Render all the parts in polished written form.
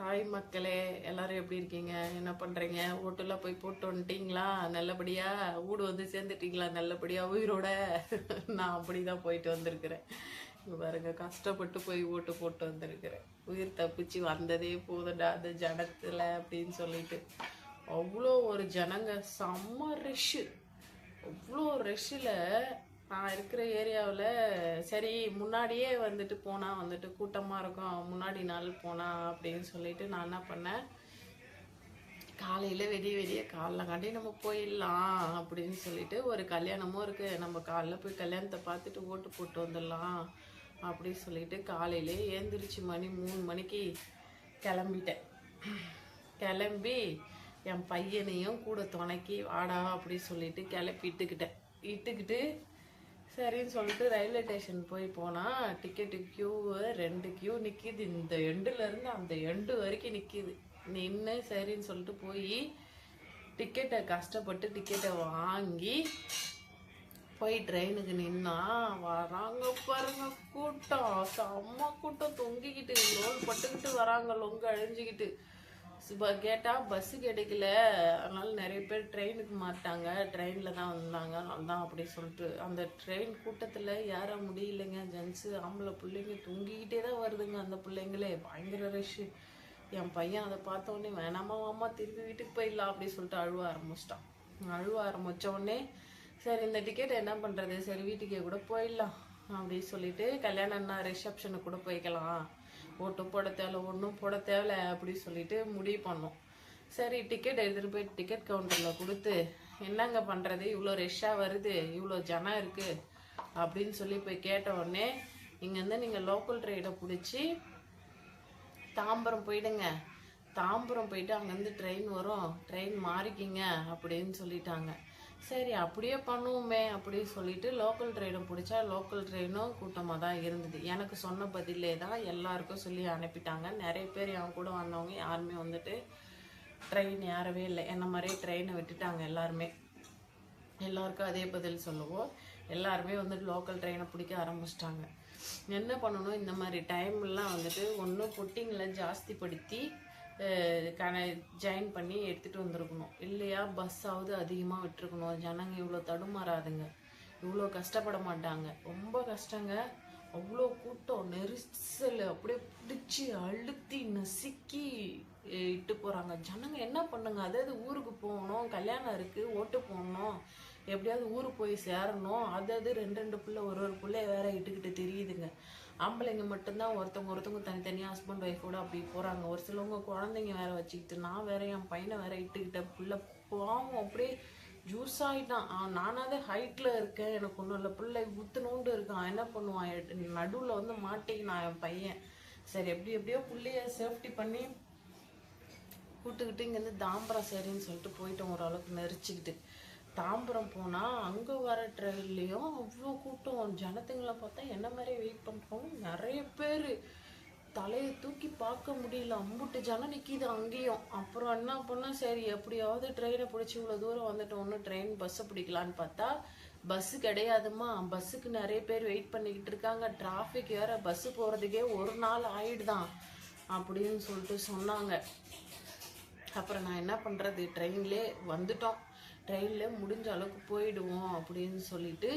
Hi மக்களே, எல்லாரும் எப்படி இருக்கீங்க? என்ன பண்றீங்க? ஓட்டுலாம் போய் போட்டு வந்துட்டீங்களா? நல்லபடியா வீடு வந்து சேர்ந்துட்டீங்களா? நல்லபடியா உயிரோட? நான் அப்படிதான் போயிட்டு வந்திருக்கிறேன். இங்க பாருங்க, கஷ்டப்பட்டு போய் ஓட்டு போட்டு வந்திருக்கிறேன். உயிர் தப்பிச்சு வந்ததே போதும்டா அந்த ஜனத்துல அப்படின்னு சொல்லிட்டு. அவ்வளோ ஒரு ஜனங்க, செம்ம ரஷ்ஷு. அவ்வளோ ரஷ்ஷில் நான் இருக்கிற ஏரியாவில் சரி முன்னாடியே வந்துட்டு போனால் வந்துட்டு கூட்டமாக இருக்கும், முன்னாடி நாள் போனால் அப்படின்னு சொல்லிட்டு நான் என்ன பண்ணேன், காலையில் வெடிய காலைல காண்டி நம்ம போயிடலாம் அப்படின்னு சொல்லிட்டு, ஒரு கல்யாணமும் இருக்குது, நம்ம காலைல போய் கல்யாணத்தை பார்த்துட்டு ஓட்டு போட்டு வந்துடலாம் அப்படின்னு சொல்லிட்டு காலையிலே ஏந்திரிச்சு மணி 3 மணிக்கு கிளம்பிட்டேன். கிளம்பி என் பையனையும் கூட துணைக்கி வாடா அப்படி சொல்லிட்டு கிளப்பி இட்டுக்கிட்டு சரின்னு சொல்லிட்டு ரயில்வே ஸ்டேஷன் போய் போனால் டிக்கெட்டு கியூ 2 கியூ நிற்கிது. இந்த எண்டுலேருந்து அந்த எண்டு வரைக்கும் நிற்கிது. நின்று சரின்னு சொல்லிட்டு போய் டிக்கெட்டை கஷ்டப்பட்டு டிக்கெட்டை வாங்கி போய் ட்ரெயினுக்கு நின்னா வராங்க பாருங்க கூட்டம், செம்ம கூட்டம், தொங்கிக்கிட்டு ரோல் பட்டுக்கிட்டு வராங்க, லொங்க அழிஞ்சிக்கிட்டு. கேட்டால் பஸ்ஸு கிடைக்கல, அதனால நிறைய பேர் ட்ரெயினுக்கு மாட்டாங்க, ட்ரெயினில் தான் வந்தாங்க, அதுதான் அப்படி சொல்லிட்டு அந்த ட்ரெயின் கூட்டத்தில் ஏற முடியலைங்க. ஜென்ஸு ஆம்பளை பிள்ளைங்க தொங்கிக்கிட்டே தான் வருதுங்க. அந்த பிள்ளைங்களே பயங்கர ரஷ்ஷு. என் பையன் அதை பார்த்த உடனே வேணாமா அம்மா திருப்பி வீட்டுக்கு போயிடலாம் அப்படி சொல்லிட்டு அழுவ ஆரம்பிச்சிட்டான். அழுவ ஆரம்பித்த உடனே சரி இந்த டிக்கெட் என்ன பண்ணுறது, சரி வீட்டுக்கே கூட போயிடலாம் அப்படின்னு சொல்லிட்டு கல்யாணம்னா ரிசப்ஷனுக்கு கூட போய்க்கலாம், ஓட்டு போட தேவை ஒன்றும் போட தேவை அப்படி சொல்லிட்டு முடிவு பண்ணோம். சரி டிக்கெட் எடுத்துகிட்டு போய் டிக்கெட் கவுண்டரில் கொடுத்து என்னங்க பண்ணுறது, இவ்வளோ ரஷ்ஷாக வருது, இவ்வளோ ஜனம் இருக்குது அப்படின்னு சொல்லி போய் கேட்ட உடனே இங்கேருந்து நீங்கள் லோக்கல் ட்ரெயினை பிடிச்சி தாம்பரம் போயிடுங்க, தாம்பரம் போயிட்டு அங்கேருந்து ட்ரெயின் வரும், ட்ரெயின் மாறிக்கிங்க அப்படின்னு சொல்லிட்டாங்க. சரி அப்படியே பண்ணுவோமே அப்படின்னு சொல்லிட்டு லோக்கல் ட்ரெயினை பிடிச்சா லோக்கல் ட்ரெயினும் கூட்டமாக தான் இருந்தது. எனக்கு சொன்ன பதிலே தான் எல்லாருக்கும் சொல்லி அனுப்பிட்டாங்க. நிறைய பேர் என் கூட வந்தவங்க யாருமே வந்துட்டு ட்ரெயின் ஏறவே இல்லை, என்ன மாதிரியே ட்ரெயினை விட்டுட்டாங்க எல்லாருமே. எல்லாருக்கும் அதே பதில் சொல்லுவோம், எல்லாருமே வந்துட்டு லோக்கல் ட்ரெயினை பிடிக்க ஆரம்பிச்சிட்டாங்க. என்ன பண்ணணும், இந்த மாதிரி டைம்லாம் வந்துட்டு ஒன்று புட்டிங்கில் ஜாஸ்தி படுத்தி ஜாயின் பண்ணி எடுத்துகிட்டு வந்திருக்கணும், இல்லையா பஸ்ஸாவது அதிகமாக விட்டுருக்கணும். ஜனங்க இவ்வளோ தடுமாறாதுங்க, இவ்வளோ கஷ்டப்பட மாட்டாங்க. ரொம்ப கஷ்டங்க, அவ்வளோ கூட்டம், நெரிசல், அப்படியே பிடிச்சி அழுத்தி நசுக்கி இட்டு போகிறாங்க. ஜனங்க என்ன பண்ணுங்க, அதாவது ஊருக்கு போகணும், கல்யாணம் இருக்குது, ஓட்டு போடணும், எப்படியாவது ஊருக்கு போய் சேரணும், அதாவது 2 பிள்ளை ஒரு பிள்ளை வேற இட்டுக்கிட்டு தெரியுதுங்க. ஆம்பளைங்க மட்டும்தான் ஒருத்தவங்க தனித்தனியாக ஹஸ்பண்ட் ஒய்ஃபோட அப்படி போகிறாங்க. ஒரு சிலவங்க குழந்தைங்க வேற வச்சுக்கிட்டு, நான் வேற என் பையனை வேற இட்டுக்கிட்ட பிள்ளை பாவம் அப்படியே ஜூஸ் ஆகிட்டான். நானாவது ஹைட்டில் இருக்கேன், எனக்கு ஒன்றும் இல்லை, பிள்ளை ஊத்துனோண்டு இருக்கான், என்ன பண்ணுவான், நடுவில் வந்து மாட்டிக்கினான் என் பையன். சரி எப்படியோ பிள்ளைய சேஃப்டி பண்ணி கூட்டுக்கிட்டு இங்கேருந்து தாம்பரம் சரின்னு சொல்லிட்டு போயிட்டோம். ஓரளவுக்கு நெரிச்சிக்கிட்டு தாம்பரம் போனால் அங்கே வர ட்ரெயின்லேயும் அவ்வளோ கூட்டம், ஜனத்துங்களை பார்த்தா என்ன மாதிரி வெயிட் பண்ணுறோம், நிறைய பேர் தலையை தூக்கி பார்க்க முடியல, அம்புட்டு ஜனம் நிற்கிது அங்கேயும். அப்புறம் என்ன பண்ணால் சரி எப்படியாவது ட்ரெயினை பிடிச்சி இவ்வளோ தூரம் வந்துட்டு ஒன்று ட்ரெயின் பஸ்ஸை பிடிக்கலான்னு பார்த்தா பஸ்ஸு கிடையாதுமா, பஸ்ஸுக்கு நிறைய பேர் வெயிட் பண்ணிக்கிட்டு இருக்காங்க, டிராஃபிக் வேறு, பஸ்ஸு போகிறதுக்கே 1 நாள் ஆயிடுதான் அப்படின்னு சொல்லிட்டு சொன்னாங்க. அப்புறம் நான் என்ன பண்ணுறது, ட்ரெயின்லே வந்துட்டோம், ட்ரெயினில் முடிஞ்ச அளவுக்கு போயிடுவோம் அப்படின்னு சொல்லிட்டு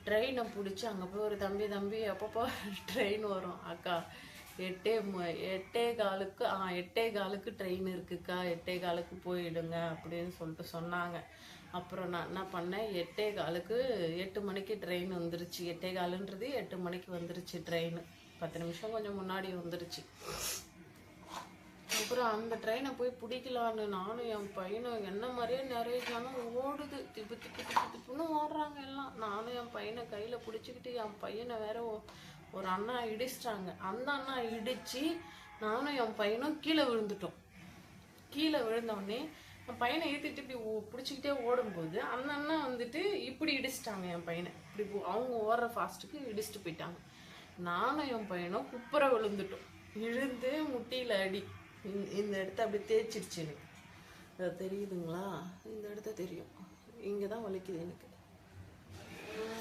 ட்ரெயினை பிடிச்சி அங்கே போய் ஒரு தம்பி அப்பப்போ ட்ரெயின் வரும் அக்கா, 8:15 ட்ரெயின் இருக்குக்கா, 8:15 போயிடுங்க அப்படின்னு சொல்லிட்டு சொன்னாங்க. அப்புறம் நான் என்ன பண்ணேன், 8 மணிக்கு ட்ரெயின் வந்துருச்சு. 8:15ன்றது 8 மணிக்கு வந்துருச்சு ட்ரெயின், 10 நிமிஷம் கொஞ்சம் முன்னாடி வந்துருச்சு. அப்புறம் அந்த ட்ரெயினை போய் பிடிக்கலான்னு நானும் என் பையனும், என்ன மாதிரியே நிறைய ஜனம் ஓடுது, திப்புன்னு ஓடுறாங்க எல்லாம். நானும் என் பையனை கையில் பிடிச்சிக்கிட்டு, என் பையனை வேற ஒரு அண்ணா இடிச்சிட்டாங்க. அந்த அண்ணா இடித்து நானும் என் பையனும் கீழே விழுந்துட்டோம். கீழே விழுந்தோடனே என் பையனை ஏற்றிட்டு இப்படி பிடிச்சிக்கிட்டே ஓடும்போது அந்த அண்ணா வந்துட்டு இப்படி இடிச்சிட்டாங்க என் பையனை. இப்படி அவங்க ஓடுற ஃபாஸ்ட்டுக்கு இடிச்சிட்டு போயிட்டாங்க. நானும் என் பையனும் குப்புற விழுந்துட்டோம். விழுந்து முட்டியில் அடி, இந்த இடத்த அப்படி தேய்ச்சிருச்சு எனக்கு. அது தெரியுதுங்களா, இந்த இடத்த தெரியும், இங்கே தான் வலிக்குது எனக்கு.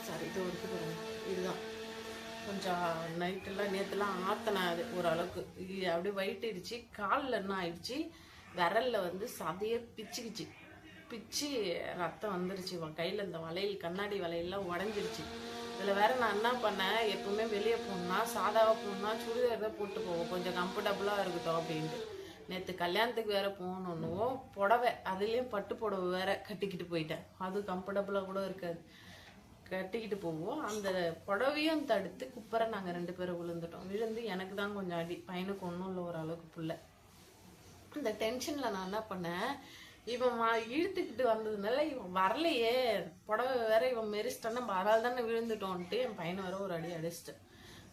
சரி இது ஒரு பாருங்க, இதுதான் கொஞ்சம் நைட்டெல்லாம் நேற்றுலாம் ஆற்றினேன். அது ஓரளவுக்கு அப்படியே வயிட்டுடுச்சு. காலில் என்ன ஆயிடுச்சு, விரலில் வந்து சதையை பிச்சுக்கிச்சு. பிச்சு ரத்தம் வந்துருச்சு. கையில் இந்த வளையல், கண்ணாடி வளையல்லாம் உடஞ்சிருச்சு. இதில் வேற நான் என்ன பண்ணேன், எப்பவுமே வெளியே போகணுன்னா சாதாவாக போகணுன்னா சுடிதார் தான் போட்டு போவோம், கொஞ்சம் கம்ஃபர்டபுளாக இருக்கட்டும் அப்படின்ட்டு. நேற்று கல்யாணத்துக்கு வேற போகணுன்னுவோம், புடவை அதுலேயும் பட்டு புடவை வேற கட்டிக்கிட்டு போயிட்டேன். அது கம்ஃபர்டபுளாக கூட இருக்காது, கட்டிக்கிட்டு போவோம். அந்த புடவையும் தடுத்து குப்பரை நாங்கள் 2 பேரும் விழுந்துட்டோம். விழுந்து எனக்கு தான் கொஞ்சம் அடி, பையனுக்கு ஒன்றும் இல்லை, ஓரளவுக்கு புள்ள. இந்த டென்ஷனில் நான் என்ன பண்ணேன், இவன் இழுத்துக்கிட்டு வந்ததுனால இவன் வரலையே, புடவை வேற இவன் மெரிச்சிட்டான், நம்ம அதனால தானே விழுந்துட்டோன்ட்டு என் பையனை வேற ஒரு அடி அடிச்சிட்டேன்.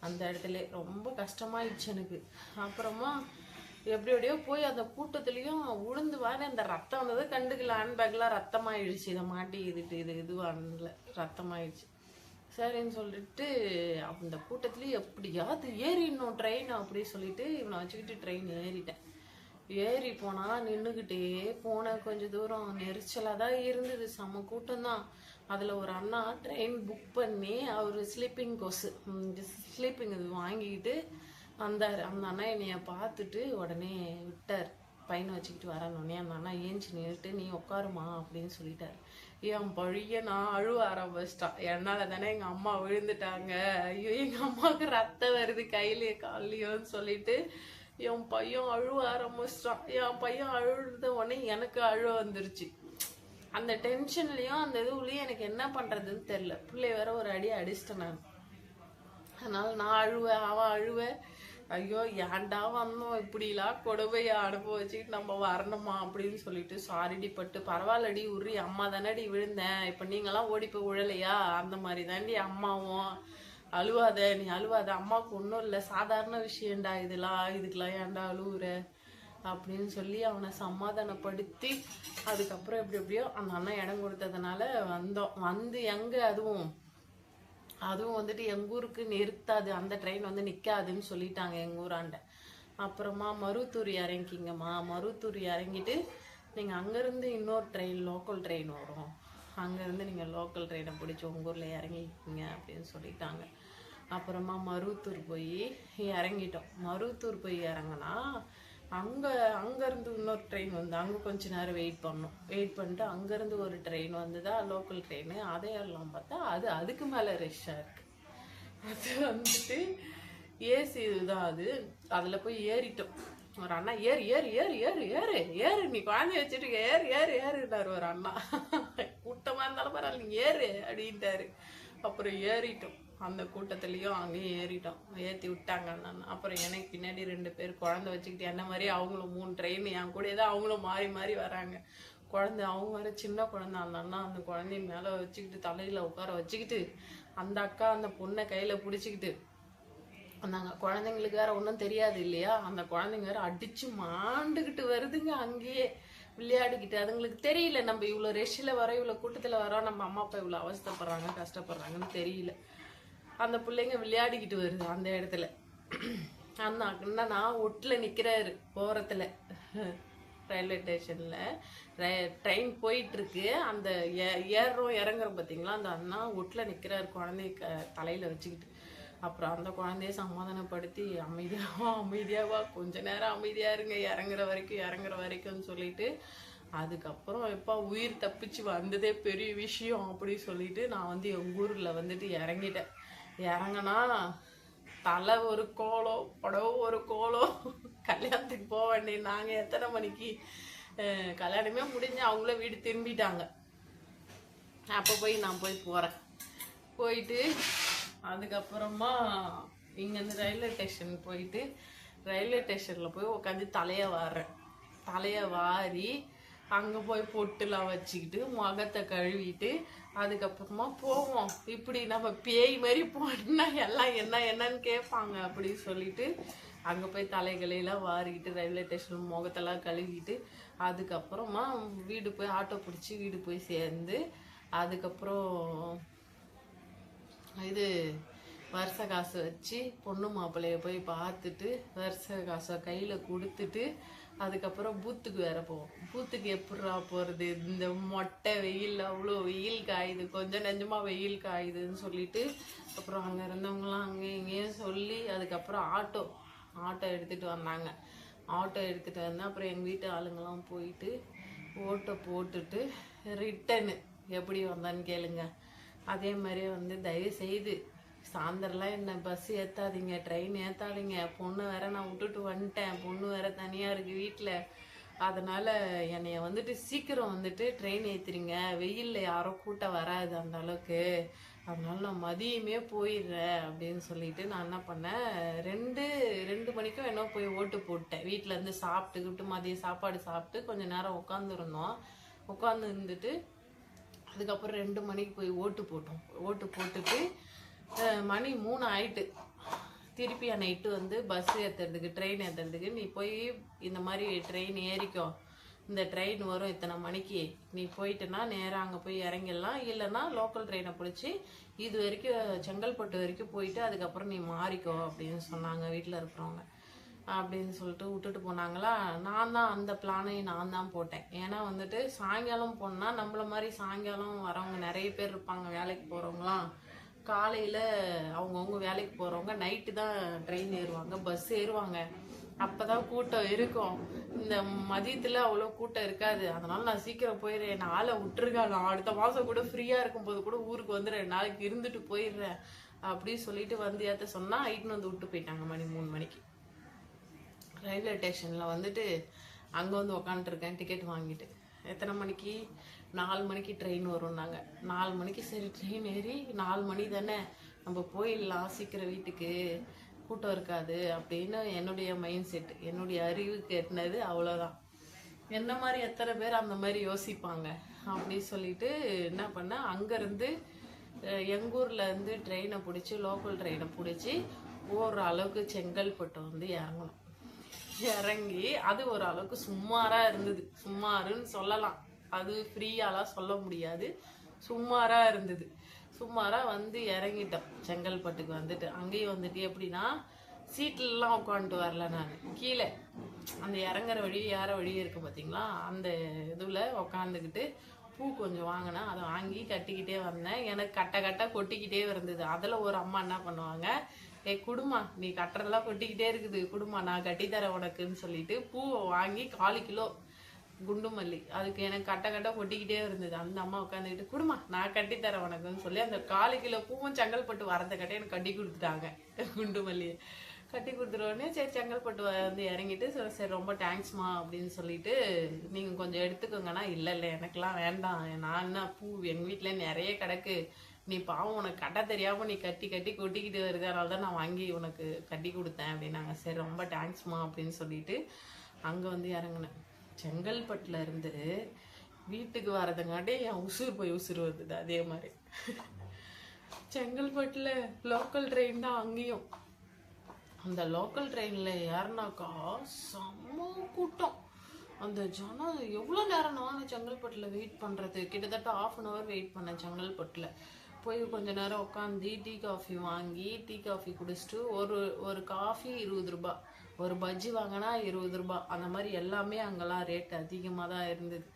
அந்த இடத்துல ரொம்ப கஷ்டமாயிடுச்சு எனக்கு. அப்புறமா எப்படியோ போய் அந்த கூட்டத்துலேயும் உளுந்து வார அந்த ரத்தம் வந்தது கண்டுக்கல. ஹேண்ட்பேக்லாம் ரத்தமாயிடுச்சு, இதை மாட்டி இதுவானல ரத்தமாயிடுச்சு. சரின்னு சொல்லிட்டு அந்த கூட்டத்துலேயும் எப்படியாவது ஏறிடணும் ட்ரெயின் அப்படி சொல்லிட்டு இவனை வச்சுக்கிட்டு ட்ரெயின் ஏறிட்டேன். ஏறி போனால் நின்றுக்கிட்டே போனேன். கொஞ்சம் தூரம் நெரிச்சலாக தான் இருந்தது, செம்ம கூட்டம் தான். அதில் ஒரு அண்ணா ட்ரெயின் புக் பண்ணி அவர் ஸ்லீப்பிங் இது வாங்கிக்கிட்டு வந்தார். அந்த அண்ணா என்னைய பார்த்துட்டு உடனே விட்டார். பையனை வச்சுக்கிட்டு வரணுன்னே அந்த அண்ணா ஏஞ்சி நின்றுட்டு நீ உட்காருமா அப்படின்னு சொல்லிட்டார். என் பழிய நான் அழுவ ஆரம்பிச்சிட்டான். என்னால் தானே எங்கள் அம்மா விழுந்துட்டாங்க, ஐயோ எங்கள் அம்மாவுக்கு ரத்தம் வருது கையிலேயே காலையோன்னு சொல்லிட்டு என் பையன் அழுவ ஆரம்பிச்சிட்டான். என் பையன் அழுத உடனே எனக்கு அழுவ வந்துருச்சு. அந்த டென்ஷன்லேயும் அந்த இதுலேயும் எனக்கு என்ன பண்ணுறதுன்னு தெரில. பிள்ளை வேற ஒரு அடி அடிச்சிட்டேன் நான். அதனால் நான் அழுவேன், அவன் அழுவேன். ஐயோ ஏன்டா வந்தோம், இப்படிலாம் கொடுமையை அனுபவிச்சுட்டு நம்ம வரணுமா அப்படின்னு சொல்லிட்டு சாரிடி பட்டு பரவாயில்லடி உரி, அம்மா தானடி விழுந்தேன், இப்போ நீங்களாம் ஓடி போய் விழலையா, அந்த மாதிரி தாண்டி அம்மாவும், அழுவாத நீ அழுவாத, அம்மாவுக்கு ஒன்றும் இல்லை, சாதாரண விஷயம்டா இதுக்கெல்லாம் ஏன்டா அழுவுற அப்படின்னு சொல்லி அவனை சமாதானப்படுத்தி அதுக்கப்புறம் எப்படியோ அந்த அண்ணன் இடம் கொடுத்ததுனால வந்தோம். வந்து எங்கே அதுவும் வந்துட்டு எங்கள் ஊருக்கு நிறுத்தாது, அந்த ட்ரெயின் வந்து நிற்காதுன்னு சொல்லிட்டாங்க எங்கள் ஊராண்ட. அப்புறமா மருவத்தூர் இறங்கிங்கம்மா, மருவத்தூர் இறங்கிட்டு நீங்கள் அங்கேருந்து இன்னொரு ட்ரெயின் லோக்கல் ட்ரெயின் வரும், அங்கேருந்து நீங்கள் லோக்கல் ட்ரெயினை பிடிச்சி உங்கள் ஊரில் இறங்கிக்கிங்க அப்படின்னு சொல்லிட்டாங்க. அப்புறமா மருவத்தூர் போய் இறங்கிட்டோம். மருவத்தூர் போய் இறங்கினா அங்கேருந்து இன்னொரு ட்ரெயின் வந்து அங்கே கொஞ்ச நேரம் வெயிட் பண்ணிட்டு அங்கேருந்து ஒரு ட்ரெயின் வந்துதா லோக்கல் ட்ரெயின், அதை எல்லாம் பார்த்தா அதுக்கு மேலே ரஷ்ஷாக இருக்குது. அது வந்துட்டு ஏசி இதுதான் அது. அதில் போய் ஏறிட்டோம். ஒரு அண்ணா ஏறு ஏறு ஏறு ஏறு ஏறு ஏறு நீ குழந்தைய வச்சுட்டு ஏறு ஏறு ஏறுனாரு ஒரு அண்ணா. கூட்டமாக இருந்தாலும் பரவாயில்ல நீ ஏறு அப்படின்ட்டாரு. அப்புறம் ஏறிட்டோம். அந்த கூட்டத்துலேயும் அங்கேயும் ஏறிட்டோம், ஏற்றி விட்டாங்க அந்த அண்ணா. அப்புறம் எனக்கு பின்னாடி 2 பேர் குழந்தை வச்சுக்கிட்டு என்ன மாதிரி அவங்களும் 3 ட்ரெயின் என் கூட தான் அவங்களும் மாறி மாறி வராங்க. குழந்தை அவங்க வேறு சின்ன குழந்தை. அந்த அண்ணா அந்த குழந்தைய மேலே வச்சுக்கிட்டு தலையில் உட்கார வச்சுக்கிட்டு அந்த அக்கா அந்த பொண்ணை கையில் பிடிச்சிக்கிட்டு வந்தாங்க. குழந்தைங்களுக்கு வேற ஒன்றும் தெரியாது இல்லையா, அந்த குழந்தைங்க வேற அடிச்சு மாண்டுக்கிட்டு வருதுங்க அங்கேயே விளையாடிக்கிட்டு. அதுங்களுக்கு தெரியல நம்ம இவ்வளோ ரெஷ்ஷில் வரோம், இவ்வளோ கூட்டத்தில் வரோம், நம்ம அம்மா அப்பா இவ்வளோ அவஸ்தைப்படுறாங்க கஷ்டப்படுறாங்கன்னு தெரியல. அந்த பிள்ளைங்க விளையாடிக்கிட்டு வருது அந்த இடத்துல. அந்த அண்ணா ஒட்டில் நிற்கிறாரு ஓரத்தில், ரயில்வே ஸ்டேஷனில் ட்ரெயின் போயிட்டுருக்கு. அந்த ஏறுறோம் இறங்குறோம் பார்த்தீங்களா, அந்த அண்ணா ஒட்டில் நிற்கிறாரு குழந்தைய தலையில் வச்சுக்கிட்டு. அப்புறம் அந்த குழந்தைய சமாதானப்படுத்தி அமைதியாவா கொஞ்ச நேரம் அமைதியாக இருங்க, இறங்குற வரைக்கும்னு சொல்லிட்டு அதுக்கப்புறம் எப்போ உயிர் தப்பிச்சு வந்ததே பெரிய விஷயம் அப்படி சொல்லிட்டு நான் வந்து எங்கள் ஊரில் வந்துட்டு இறங்கிட்டேன். இறங்கினா தலை ஒரு கோலம், புடவை ஒரு கோலம். கல்யாணத்துக்கு போக வேண்டிய நாங்கள் எத்தனை மணிக்கு கல்யாணமே முடிஞ்சு அவங்கள வீடு திரும்பிட்டாங்க. அப்போ நான் போகிறேன். போயிட்டு அதுக்கப்புறமா இங்கேருந்து ரயில்வே ஸ்டேஷன் போயிட்டு ரயில்வே ஸ்டேஷனில் போய் உட்காந்து தலையை வாரி அங்கே போய் பொட்டுலாம் வச்சுக்கிட்டு முகத்தை கழுவிட்டு அதுக்கப்புறமா போவோம். இப்படி நம்ம பேய் மாதிரி போனா எல்லாம் என்னன்னு கேட்பாங்க அப்படின்னு சொல்லிட்டு அங்கே போய் தலைகளையெல்லாம் வாரிக்கிட்டு ரயில்வே ஸ்டேஷன் முகத்தெல்லாம் கழுவிட்டு அதுக்கப்புறமா வீடு போய் ஆட்டோ பிடிச்சி வீடு போய் சேர்ந்து அதுக்கப்புறம் வருஷ காசு வச்சு பொண்ணு மாப்பிள்ளைய போய் பார்த்துட்டு வருஷ காசை கையில் கொடுத்துட்டு அதுக்கப்புறம் பூத்துக்கு வேற போவோம். பூத்துக்கு எப்படா போகிறது, இந்த மொட்டை வெயில், அவ்வளோ வெயில் காயுது, கொஞ்சம் நெஞ்சமாக வெயில் காயுதுன்னு சொல்லிட்டு அப்புறம் அங்கே இருந்தவங்களாம் அங்கே இங்கேயும் சொல்லி அதுக்கப்புறம் ஆட்டோ எடுத்துகிட்டு வந்தாங்க. ஆட்டோ எடுத்துகிட்டு வந்தேன். அப்புறம் எங்கள் வீட்டு ஆளுங்கெல்லாம் போயிட்டு ஓட்டை போட்டுட்டு ரிட்டனு எப்படி வந்தான்னு கேளுங்க. அதே மாதிரியே வந்து தயவு செய்து சாயந்தரம்லாம் என்ன பஸ் ஏற்றாதீங்க, ட்ரெயின் ஏற்றாதீங்க. பொண்ணு வேற நான் விட்டுட்டு வந்துட்டேன், பொண்ணு வேற தனியாக இருக்குது வீட்டில். அதனால் என்னைய வந்துட்டு சீக்கிரம் வந்துட்டு ட்ரெயின் ஏற்றுறீங்க. வெயிலில் யாரும் கூட்டம் வராது அந்த அளவுக்கு, அதனால நான் மதியமே போயிடுறேன் அப்படின்னு சொல்லிட்டு நான் என்ன பண்ணேன், ரெண்டு மணிக்கும் என்ன போய் ஓட்டு போட்டேன். வீட்டிலேருந்து சாப்பிட்டுக்கிட்டு மதியம் சாப்பாடு சாப்பிட்டு கொஞ்சம் நேரம் உட்காந்துருந்தோம். உட்காந்து இருந்துட்டு அதுக்கப்புறம் 2 மணிக்கு போய் ஓட்டு போட்டோம். ஓட்டு போட்டுட்டு மணி 3 ஆயிட்டு. திருப்பி என்னை இட்டு வந்து பஸ் ஏற்றுறதுக்கு ட்ரெயின் ஏற்றுறதுக்கு, நீ போய் இந்த மாதிரி ட்ரெயின் ஏறிக்கோ, இந்த ட்ரெயின் வரும் இத்தனை மணிக்கு, நீ போயிட்டேன்னா நேராக அங்கே போய் இறங்கிடலாம், இல்லைன்னா லோக்கல் ட்ரெயினை பிடிச்சி இது வரைக்கும் செங்கல்பட்டு வரைக்கும் போயிட்டு அதுக்கப்புறம் நீ மாறிக்கோ அப்படின்னு சொன்னாங்க வீட்டில் இருக்கிறவங்க. அப்படின்னு சொல்லிட்டு விட்டுட்டு போனாங்களா. நான் தான் அந்த பிளானையும் நான் தான் போட்டேன். ஏன்னா வந்துட்டு சாயங்காலம் போனால் நம்மள மாதிரி சாயங்காலம் வரவங்க நிறைய பேர் இருப்பாங்க, வேலைக்கு போகிறவங்களாம். காலையில் அவங்கவுங்க வேலைக்கு போகிறவங்க நைட்டு தான் ட்ரெயின் ஏறுவாங்க, பஸ் ஏறுவாங்க. அப்போ தான் கூட்டம் இருக்கும். இந்த மதியத்தில் அவ்வளோ கூட்டம் இருக்காது. அதனால் நான் சீக்கிரம் போயிடுறேன், நான் ஆளை விட்டுருக்கேன், நான் அடுத்த மாதம் கூட ஃப்ரீயாக இருக்கும்போது கூட ஊருக்கு வந்து 2 நாளைக்கு இருந்துட்டு போயிடுறேன் அப்படின்னு சொல்லிட்டு வந்து ஏற்ற சொன்னால் ஐட்டுன்னு வந்து விட்டு போயிட்டாங்க மணி 3 மணிக்கு. ரயில்வே ஸ்டேஷனில் வந்துட்டு அங்கே வந்து உக்காந்துருக்கேன் டிக்கெட் வாங்கிட்டு. எத்தனை மணிக்கு, 4 மணிக்கு ட்ரெயின் வரும்னாங்க. 4 மணிக்கு சரி ட்ரெயின் ஏறி 4 மணி தானே நம்ம போயிடலாம் சீக்கிரம் வீட்டுக்கு, கூட்டம் இருக்காது அப்படின்னு என்னுடைய மைண்ட் செட், என்னுடைய அறிவு கேட்டினது அவ்வளோதான். என்ன மாதிரி எத்தனை பேர் அந்த மாதிரி யோசிப்பாங்க அப்படின்னு சொல்லிட்டு என்ன பண்ணேன், அங்கேருந்து எங்கூரில் இருந்து ட்ரெயினை பிடிச்சி லோக்கல் ட்ரெயினை பிடிச்சி ஓரளவுக்கு செங்கல்பட்டு வந்து இறங்கணும். இறங்கி அது ஒரு அளவுக்கு சுமாராக இருந்தது, சுமாருன்னு சொல்லலாம், அது ஃப்ரீயாலாம் சொல்ல முடியாது, சுமாராக இருந்தது. சுமாராக வந்து இறங்கிட்டோம் செங்கல்பட்டுக்கு. வந்துட்டு அங்கேயும் வந்துட்டு எப்படின்னா சீட்லலாம் உட்காந்துட்டு வரல, நான் கீழே அந்த இறங்குற வழி ஏற வழி இருக்குது பார்த்தீங்களா, அந்த இதில் உக்காந்துக்கிட்டு பூ கொஞ்சம் வாங்கினேன், அதை வாங்கி கட்டிக்கிட்டே வந்தேன். எனக்கு கட்ட கொட்டிக்கிட்டே இருந்தது. அதில் ஒரு அம்மா என்ன பண்ணுவாங்க, குடுமா நீ கட்டுறதெல்லாம் கொட்டிக்கிட்டே இருக்குது, குடுமா நான் கட்டித்தரேன் உனக்குன்னு சொல்லிட்டு பூவை வாங்கி 1/4 கிலோ குண்டு மல்லி, அதுக்கு எனக்கு கட்ட கொட்டிக்கிட்டே இருந்தது. அந்த அம்மா உட்காந்துக்கிட்டு குடுமா நான் கட்டித்தரேன் உனக்குன்னு சொல்லி அந்த 1/4 கிலோ பூவும் செங்கல்பட்டு வரத கட்ட எனக்கு கட்டி கொடுத்துட்டாங்க. குண்டு மல்லியை கட்டி கொடுத்துருவோடனே சரி செங்கல்பட்டு வந்து இறங்கிட்டு சரி ரொம்ப தேங்க்ஸ்மா அப்படின்னு சொல்லிட்டு நீங்கள் கொஞ்சம் எடுத்துக்கோங்கன்னா, இல்லை எனக்கெல்லாம் வேண்டாம், நான் என்ன பூ எங்கள் வீட்டில் நிறைய கிடக்கு, நீ பாவம் உனக்கு கட்ட தெரியாமல் நீ கட்டி கொட்டிக்கிட்டு வருது, அதனால தான் நான் வாங்கி உனக்கு கட்டி கொடுத்தேன் அப்படின்னாங்க. சரி ரொம்ப தேங்க்ஸ்மா அப்படின்னு சொல்லிட்டு அங்கே வந்து இறங்கினேன். செங்கல்பட்டில் இருந்து வீட்டுக்கு வரதுங்காட்டி என் உசுறு போய் உசுறு வருது. அதே மாதிரி செங்கல்பட்டில் லோக்கல் ட்ரெயின் தான் அங்கேயும். அந்த லோக்கல் ட்ரெயினில் ஏறினாக்கா செம்ம கூட்டம். அந்த ஜனம் எவ்வளோ நேரம் நானும் செங்கல்பட்டில் வெயிட் பண்ணுறது, கிட்டத்தட்ட 1/2 அன் ஹவர் வெயிட் பண்ணேன் செங்கல்பட்டில். போய் கொஞ்ச நேரம் உட்காந்து டீ காஃபி வாங்கி டீ காஃபி குடிச்சிட்டு ஒரு காஃபி 20 ரூபா, ஒரு பஜ்ஜி வாங்கினா 20 ரூபா, அந்த மாதிரி எல்லாமே அங்கெல்லாம் ரேட் அதிகமாக தான் இருந்தது.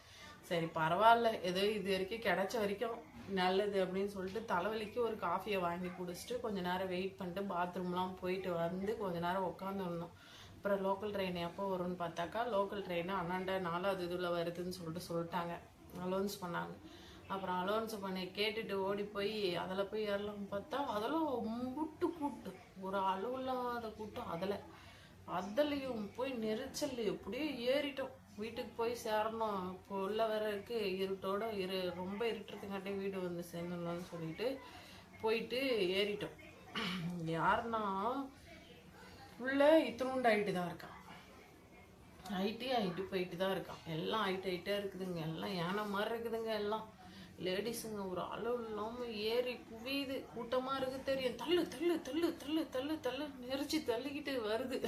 சரி பரவாயில்ல, ஏதோ இது வரைக்கும் கிடைச்ச வரைக்கும் நல்லது அப்படின்னு சொல்லிட்டு தலைவலிக்கு ஒரு காஃபியை வாங்கி குடிச்சிட்டு கொஞ்சம் நேரம் வெயிட் பண்ணிட்டு பாத்ரூம்லாம் போயிட்டு வந்து கொஞ்ச நேரம் உட்காந்துருந்தோம். அப்புறம் லோக்கல் ட்ரெயின் எப்போ வரும்னு பார்த்தாக்கா லோக்கல் ட்ரெயின் 4வது இதில் வருதுன்னு சொல்லிட்டாங்க, அலௌன்ஸ் பண்ணாங்க. அப்புறம் அலௌன்ஸ் பண்ணி கேட்டுட்டு ஓடி போய் அதில் போய் ஏறலாம்னு பார்த்தா அதெல்லாம் முட்டு கூட்டம், ஒரு அளவு இல்லாத கூட்டம். அதுலேயும் போய் நெரிச்சல் எப்படியே ஏறிட்டோம். வீட்டுக்கு போய் சேரணும், இப்போ உள்ள வேற இருக்கு, இருட்டோட ரொம்ப இருட்டுறதுக்காட்டே வீடு வந்து சேர்ந்துடலாம்னு சொல்லிட்டு போயிட்டு ஏறிட்டோம். யாருன்னா உள்ள இத்தினோண்டு ஹைட்டு தான் இருக்கான், ஹைட்டு போயிட்டு தான் இருக்கான். எல்லாம் ஹைட்டாக இருக்குதுங்க, எல்லாம் யானை மாதிரி இருக்குதுங்க. எல்லாம் லேடிஸுங்க ஒரு அளவு இல்லாமல் ஏறி குவியுது, கூட்டமாக இருக்குது தெரியும். தள்ளு நெரிச்சு தள்ளிக்கிட்டு வருது.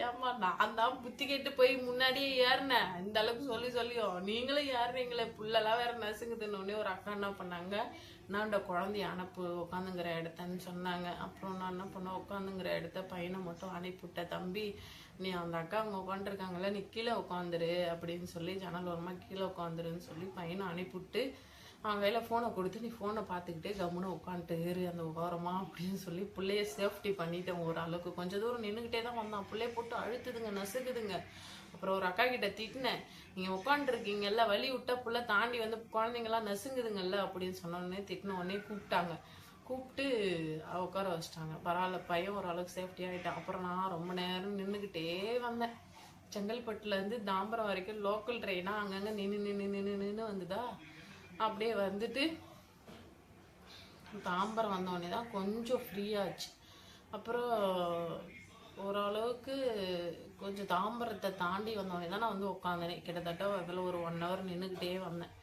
ஏம்மா நான் தான் புத்தி கேட்டு போய் முன்னாடியே ஏறினேன், இந்த அளவுக்கு சொல்லியும் நீங்களும் ஏறுறீங்களே, புள்ளெல்லாம் வேற நசுங்குதுன்னு ஒரு அக்கா என்ன பண்ணாங்க, நான் குழந்தைய அனுப்பு உட்காந்துங்கிற இடத்தன்னு சொன்னாங்க. அப்புறம் நான் என்ன பண்ணேன், உட்காந்துங்கிற இடத்த பையனை மட்டும் அனுப்பிவிட்ட, தம்பி நீ அந்த அக்கா அங்கே உட்காந்துருக்காங்கல்ல, நீ கீழே உட்காந்துரு அப்படின்னு சொல்லி ஜன்னல் ஓரமாக கீழே உட்காந்துருன்னு சொல்லி பையனை அனுப்பிவிட்டு அவன் கையில் ஃபோனை கொடுத்து நீ ஃபோனை பார்த்துக்கிட்டே கம்முன்னு உட்காந்துட்டு ஏறு அந்த ஓரமா அப்படின்னு சொல்லி பிள்ளைய சேஃப்டி பண்ணிட்டேன். ஓரளவுக்கு கொஞ்சம் தூரம் நின்றுக்கிட்டே தான் வந்தான். பிள்ளைய போட்டு அழுத்துதுங்க, நசுக்குதுங்க. அப்புறம் ஒரு அக்கா கிட்ட திட்டினேன், நீங்கள் உட்காந்துருக்கீங்கல்ல, வலி விட்டா புள்ள தாண்டி வந்து குழந்தைங்களாம் நசுங்குதுங்கல்ல அப்படின்னு சொன்னோடனே திட்டின உடனே கூப்பிட்டு உட்கார வச்சிட்டாங்க. பரவாயில்ல, பையன் ஓரளவுக்கு சேஃப்டி ஆகிட்டான். அப்புறம் நான் ரொம்ப நேரம் நின்றுக்கிட்டே வந்தேன். செங்கல்பட்டுலேருந்து தாம்பரம் வரைக்கும் லோக்கல் ட்ரெயினாக அங்கங்கே நின்று வந்துதா. அப்படியே வந்துட்டு தாம்பரம் வந்தோடனே தான் கொஞ்சம் ஃப்ரீயாச்சு. அப்புறம் ஓரளவுக்கு கொஞ்சம் தாம்பரத்தை தாண்டி வந்தோடனே தான் நான் வந்து உட்காந்தேனே. கிட்டத்தட்ட அதில் ஒரு 1 hour நின்றுக்கிட்டே வந்தேன்.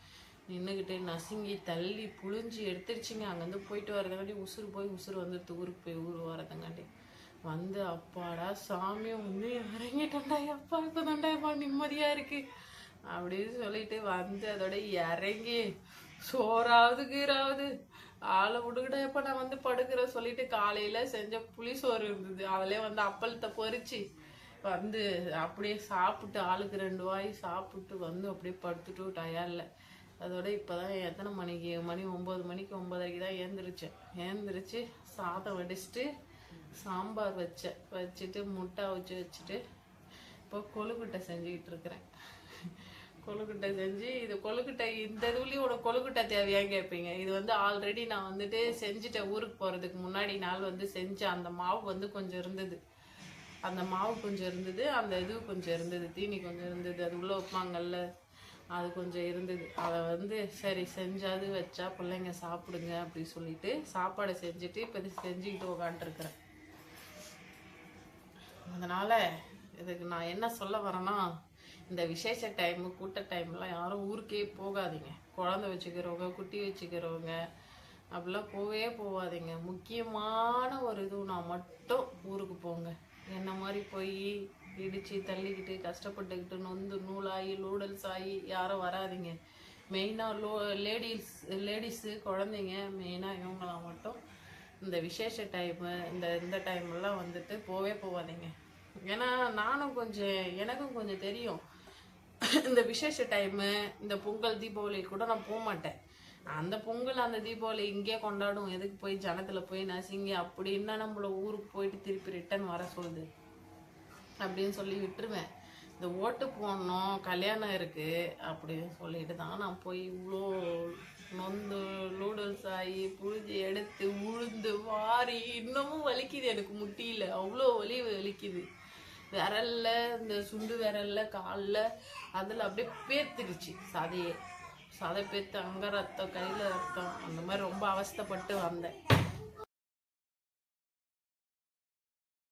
நின்றுக்கிட்டே நசுங்கி தள்ளி புழிஞ்சி எடுத்துருச்சுங்க. அங்கேருந்து போயிட்டு வரதுங்காட்டி உசுறு வந்து ஊருக்கு போய் ஊர் வரதுங்காட்டி வந்து அப்பாடா சாமி ஒன்று இறங்கிட்டேன்டா, அப்பா இப்போ தாண்டாப்பா நிம்மதியாக இருக்குது அப்படின்னு சொல்லிட்டு வந்து அதோட இறங்கி சோறாவது கீராவது ஆளை விடுகிட்ட எப்போ நான் வந்து படுக்கிற சொல்லிட்டு காலையில் செஞ்ச புளி சோறு இருந்தது, அதிலே வந்து அப்பளத்தை பொறிச்சு வந்து அப்படியே சாப்பிட்டு ஆளுக்கு 2 வாய் சாப்பிட்டு வந்து அப்படியே படுத்துட்டு டயர்டில். அதோட இப்போ தான் எத்தனை மணிக்கு, மணி 9 மணிக்கு 9:30க்கு தான் ஏந்திரிச்சு சாதம் வடிச்சிட்டு சாம்பார் வச்சுட்டு முட்டை வச்சுட்டு இப்போ கொழுக்கட்டை செஞ்சுக்கிட்டு இருக்கிறேன். கொழுக்கட்டை செஞ்சு இது கொழுக்கட்டை இந்த இதுலேயும் ஒரு கொழுக்கட்டை தேவையான்னு கேட்பீங்க. இது வந்து ஆல்ரெடி நான் வந்துட்டு செஞ்சுட்டேன். ஊருக்கு போகிறதுக்கு முன்னாடி நாள் வந்து செஞ்சேன். அந்த மாவு வந்து கொஞ்சம் இருந்தது, அந்த இது கொஞ்சம் இருந்தது, தீனி கொஞ்சம் இருந்தது, அது உள்ளே வைப்பாங்கல்ல அது கொஞ்சம் இருந்தது. அதை வந்து சரி செஞ்சாது வச்சா பிள்ளைங்க சாப்பிடுங்க அப்படி சொல்லிட்டு சாப்பாடை செஞ்சுட்டு இப்போ இது செஞ்சுக்கிட்டு உக்காண்ட்ருக்கிறேன். அதனால் இதுக்கு நான் என்ன சொல்ல வரேன்னா, இந்த விசேஷ டைமு கூட்ட டைம்லாம் யாரும் ஊருக்கே போகாதீங்க. குழந்தை வச்சுக்கிறவங்க, குட்டி வச்சுக்கிறவங்க அப்படிலாம் போகாதீங்க. முக்கியமான ஒரு இதுனா மட்டும் ஊருக்கு போங்க. என்ன மாதிரி போய் இடித்து தள்ளிக்கிட்டு கஷ்டப்பட்டுக்கிட்டு நொந்து நூலாகி லூடல்ஸ் ஆகி யாரும் வராதிங்க. மெயினாக லேடிஸு குழந்தைங்க மெயினாக இவங்களாம் மட்டும் இந்த விசேஷ டைமு இந்த டைம்லாம் வந்துட்டு போகாதீங்க. ஏன்னா எனக்கும் கொஞ்சம் தெரியும். இந்த விசேஷ டைமு இந்த பொங்கல் தீபாவளி கூட நான் போக மாட்டேன். அந்த பொங்கல் அந்த தீபாவளி இங்கே கொண்டாடும், எதுக்கு போய் ஜனத்தில் போய் நசிங்க அப்படின்னா நம்மள ஊருக்கு போயிட்டு திருப்பி ரிட்டன் வர சொல்லுது அப்படின்னு சொல்லி விட்டுருவேன். இந்த ஓட்டு போடணும், கல்யாணம் இருக்குது அப்படின்னு சொல்லிட்டு தான் நான் போய் இவ்வளோ நொந்து நூடுல்ஸ் ஆகி புழிஞ்சு எடுத்து உளுந்து வாரி இன்னமும் வலிக்குது எனக்கு, முட்டியில் அவ்வளோ வலிக்குது. விரல்ல இந்த சுண்டு விரல்ல காலில் அதில் அப்படியே பேத்துடுச்சு, சதை பேத்து அங்கே ரத்தம் கையில் ரத்தம், அந்த மாதிரி ரொம்ப அவஸ்தைப்பட்டு வந்தேன்.